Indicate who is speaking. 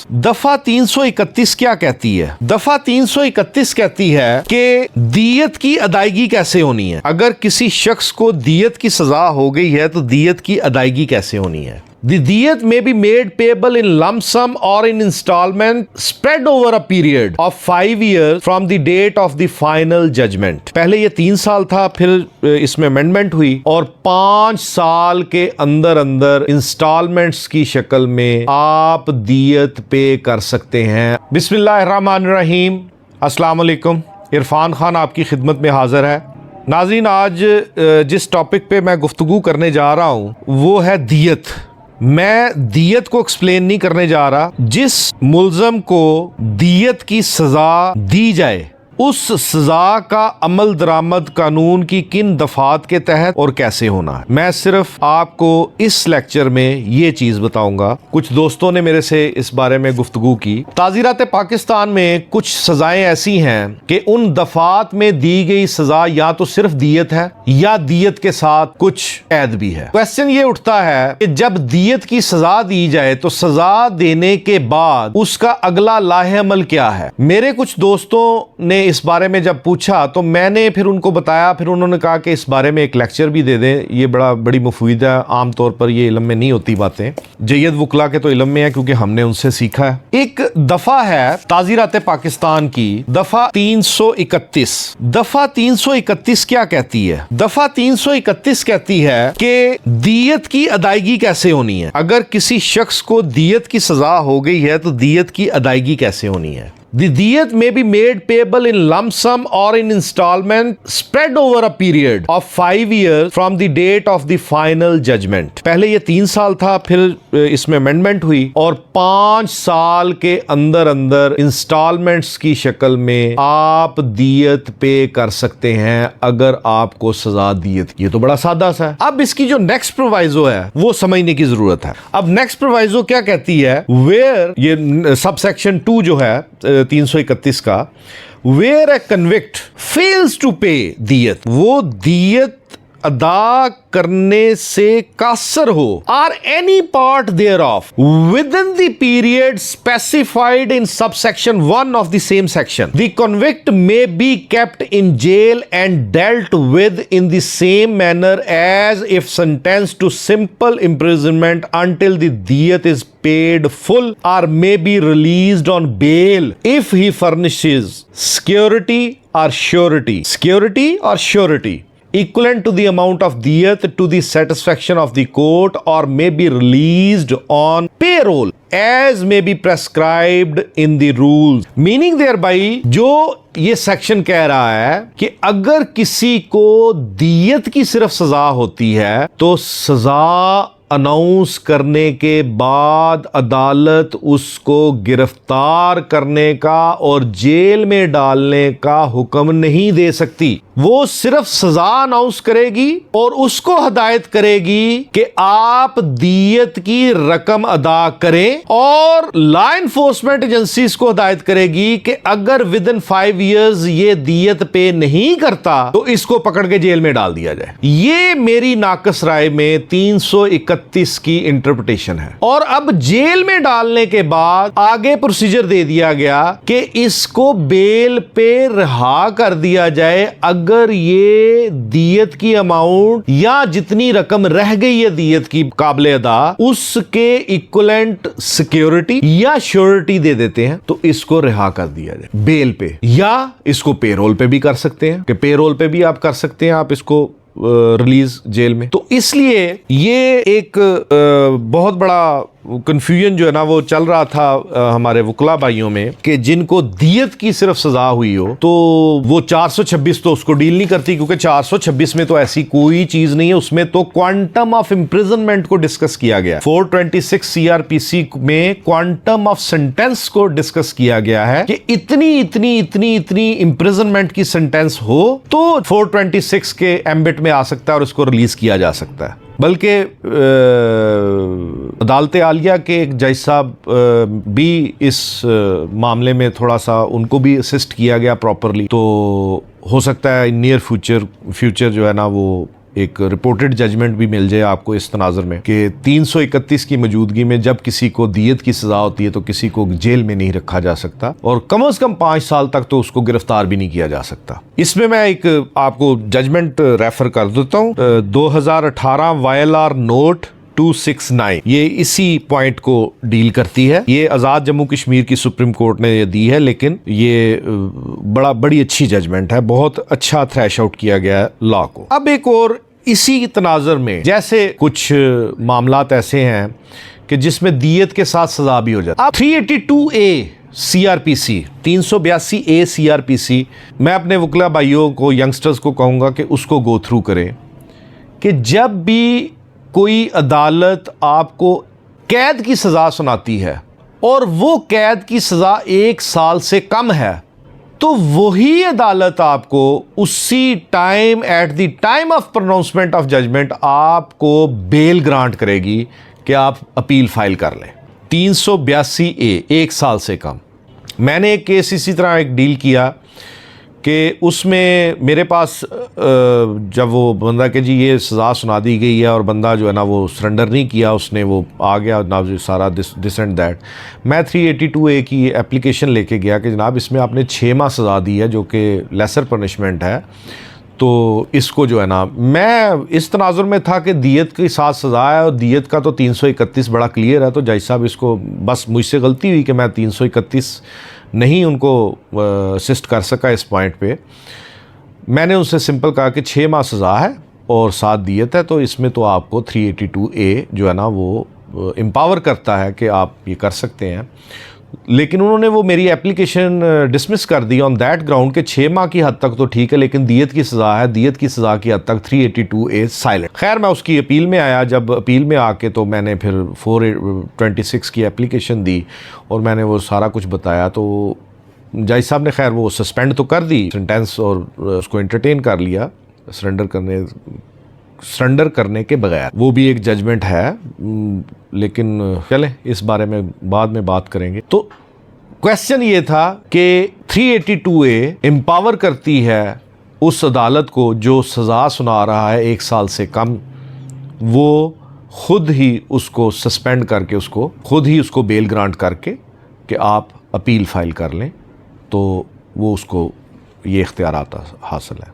Speaker 1: दफा 331 क्या कहती है? दफा 331 कहती है कि दियत की अदायगी कैसे होनी है। अगर किसी शख्स को दियत की सजा हो गई है तो दियत की अदायगी कैसे होनी है। The diyat may be made payable in lump sum or in installment spread over a period of 5 years from the date of the final judgment। पहले ये 3 साल था, फिर इसमें अमेंडमेंट हुई और 5 साल के अंदर अंदर इंस्टॉलमेंट्स की शक्ल में आप दियत पे कर सकते हैं। बिस्मिल्लाहिर्रहमानिर्रहीम, अस्सलाम वालेकुम। इरफान खान आपकी खिदमत में हाजिर है। नाज़रीन, आज जिस टॉपिक पे मैं गुफ्तगू करने जा रहा हूँ वो है दियत। मैं दियत को एक्सप्लेन नहीं करने जा रहा। जिस मुल्ज़म को दियत की सज़ा दी जाए उस सजा का अमल दरामद कानून की किन दफात के तहत और कैसे होना है, मैं सिर्फ आपको इस लेक्चर में ये चीज बताऊंगा। कुछ दोस्तों ने मेरे से इस बारे में गुफ्तगू की। ताज़ीरात पाकिस्तान में कुछ सजाएं ऐसी हैं कि उन दफात में दी गई सजा या तो सिर्फ दियत है या दियत के साथ कुछ कैद भी है। क्वेश्चन ये उठता है कि जब दियत की सजा दी जाए तो सजा देने के बाद उसका अगला लाहे अमल क्या है। मेरे कुछ दोस्तों ने इस बारे में जब पूछा तो मैंने फिर उनको बताया, फिर उन्होंने कहा कि इस बारे में एक लेक्चर भी दे दें, ये बड़ी मुफीद है। आमतौर पर ये इल्म में नहीं होती बातें, जय्यद वुकला के तो इल्म में है क्योंकि हमने उनसे सीखा है। एक दफा है ताज़ीरात पाकिस्तान की दफा 331। दफा 331 क्या कहती है? दफा 331 कहती है कि दियत की अदायगी कैसे होनी है। अगर किसी शख्स को दियत की सजा हो गई है तो दियत की अदायगी कैसे होनी है। The diyat may be made payable in lump sum or in installment spread over a period of 5 years from the date of the final judgment। पहले ये 3 साल था, फिर इसमें अमेंडमेंट हुई और 5 साल के अंदर अंदर इंस्टॉलमेंट्स की शक्ल में आप दियत पे कर सकते हैं अगर आपको सजा दियत। ये तो बड़ा सादा सा है। अब इसकी जो नेक्स्ट प्रोवाइजो है वो समझने की जरूरत है। अब नेक्स्ट प्रोवाइजो क्या कहती है? वेयर, ये सब सेक्शन 2 जो है 331 का, where a convict fails to pay दियत, वो दियत अदा करने से कासर हो, or any part thereof with in the period specified in subsection 1 of the same section, the convict may be kept in jail and dealt with in the same manner as if sentence to simple imprisonment until the दियत is paid full or may be released on bail if he furnishes security or surety equivalent to the amount of diyat to the satisfaction of the court or may be released on payroll as may be prescribed in the rules। Meaning thereby जो ये section कह रहा है कि अगर किसी को दियत की सिर्फ सजा होती है तो सजा अनाउंस करने के बाद अदालत उसको गिरफ्तार करने का और जेल में डालने का हुक्म नहीं दे सकती। वो सिर्फ सजा अनाउंस करेगी और उसको हिदायत करेगी कि आप दियत की रकम अदा करें और लॉ एनफोर्समेंट एजेंसीज को हिदायत करेगी कि अगर विद इन 5 इयर्स ये दियत पे नहीं करता तो इसको पकड़ के जेल में डाल दिया जाए। ये मेरी नाकस राय में 331 की इंटरप्रिटेशन है। और अब जेल में डालने के बाद आगे प्रोसीजर दे दिया गया कि इसको बेल पे रिहा कर दिया जाए अगर ये दियत की अमाउंट या जितनी रकम रह गई है दियत की काबिल अदा उसके इक्विवेलेंट सिक्योरिटी या श्योरिटी दे देते हैं तो इसको रिहा कर दिया जाए बेल पे, या इसको पेरोल पे भी कर सकते हैं कि पेरोल पे भी आप कर सकते हैं आप इसको रिलीज जेल में। तो इसलिए ये एक बहुत बड़ा कंफ्यूजन जो है ना वो चल रहा था हमारे वकला भाइयों में कि जिनको दियत की सिर्फ सजा हुई हो तो वो 426 तो उसको डील नहीं करती, क्योंकि 426 में तो ऐसी कोई चीज नहीं है। उसमें तो क्वांटम ऑफ इम्प्रिजनमेंट को डिस्कस किया गया। 426 सीआरपीसी में क्वांटम ऑफ सेंटेंस को डिस्कस किया गया है कि इतनी इम्प्रिजनमेंट की सेंटेंस हो तो 426 के एम्बिट में आ सकता है और इसको रिलीज किया जा सकता है। बल्कि अदालत आलिया के एक जज साहब भी इस मामले में थोड़ा सा उनको भी असिस्ट किया गया प्रॉपरली, तो हो सकता है इन नियर फ्यूचर जो है ना वो एक रिपोर्टेड जजमेंट भी मिल जाए आपको इस तनाज़ुर में कि 331 की मौजूदगी में जब किसी को दियत की सज़ा होती है तो किसी को जेल में नहीं रखा जा सकता और कम से कम 5 साल तक तो उसको गिरफ्तार भी नहीं किया जा सकता। इसमें मैं एक आपको जजमेंट रेफर कर देता हूँ, 2018 YLR नोट 269, ये इसी पॉइंट को डील करती है। ये आज़ाद जम्मू कश्मीर की सुप्रीम कोर्ट ने ये दी है, लेकिन ये बड़ी अच्छी जजमेंट है, बहुत अच्छा थ्रैश आउट किया गया है लॉ को। अब एक और इसी तनाज़ुर में जैसे कुछ मामलात ऐसे हैं कि जिसमें दियत के साथ सजा भी हो जाती है। अब 382A CRPC 382A CRPC, मैं अपने वकला भाइयों को, यंगस्टर्स को कहूँगा कि उसको गो थ्रू करें कि जब भी कोई अदालत आपको कैद की सज़ा सुनाती है और वो कैद की सज़ा 1 साल से कम है, तो वही अदालत आपको उसी time, at the time of pronouncement of judgement, आपको बेल ग्रांट करेगी कि आप अपील फाइल कर लें। 382A 1 साल से कम। मैंने एक केस इसी तरह एक डील किया कि उसमें मेरे पास जब वो बंदा कि जी ये सज़ा सुना दी गई है और बंदा जो है ना वो सरेंडर नहीं किया, उसने वो आ गया ना सारा दिस एंड दैट, मैं 382A की एप्लीकेशन लेके गया कि जनाब इसमें आपने 6 माह सज़ा दी है जो कि लेसर पनिशमेंट है, तो इसको जो है ना, मैं इस तनाजुर में था कि दियत के साथ सज़ा है और दियत का तो 331 बड़ा क्लियर है, तो जज साहब इसको बस मुझसे गलती हुई कि मैं 331 नहीं उनको असिस्ट कर सका इस पॉइंट पे। मैंने उनसे सिंपल कहा कि 6 माह सज़ा है और 7 दियत है, तो इसमें तो आपको 382A जो है ना वो एम्पावर करता है कि आप ये कर सकते हैं। लेकिन उन्होंने वो मेरी एप्लीकेशन डिसमिस कर दी ऑन दैट ग्राउंड के 6 माह की हद तक तो ठीक है, लेकिन दियत की सज़ा है, दियत की सज़ा की हद तक 382A साइलेंट। खैर मैं उसकी अपील में आया, जब अपील में आके तो मैंने फिर 426 की एप्लीकेशन दी और मैंने वो सारा कुछ बताया, तो जज साहब ने खैर वो सस्पेंड तो कर दी सेंटेंस और उसको एंटरटेन कर लिया सरेंडर करने के बगैर। वो भी एक जजमेंट है, लेकिन चले इस बारे में बाद में बात करेंगे। तो क्वेश्चन ये था कि 382A एम्पावर करती है उस अदालत को जो सज़ा सुना रहा है 1 साल से कम, वो खुद ही उसको सस्पेंड करके उसको खुद ही उसको बेल ग्रांट करके कि आप अपील फाइल कर लें, तो वो उसको ये इख्तियारात हासिल है।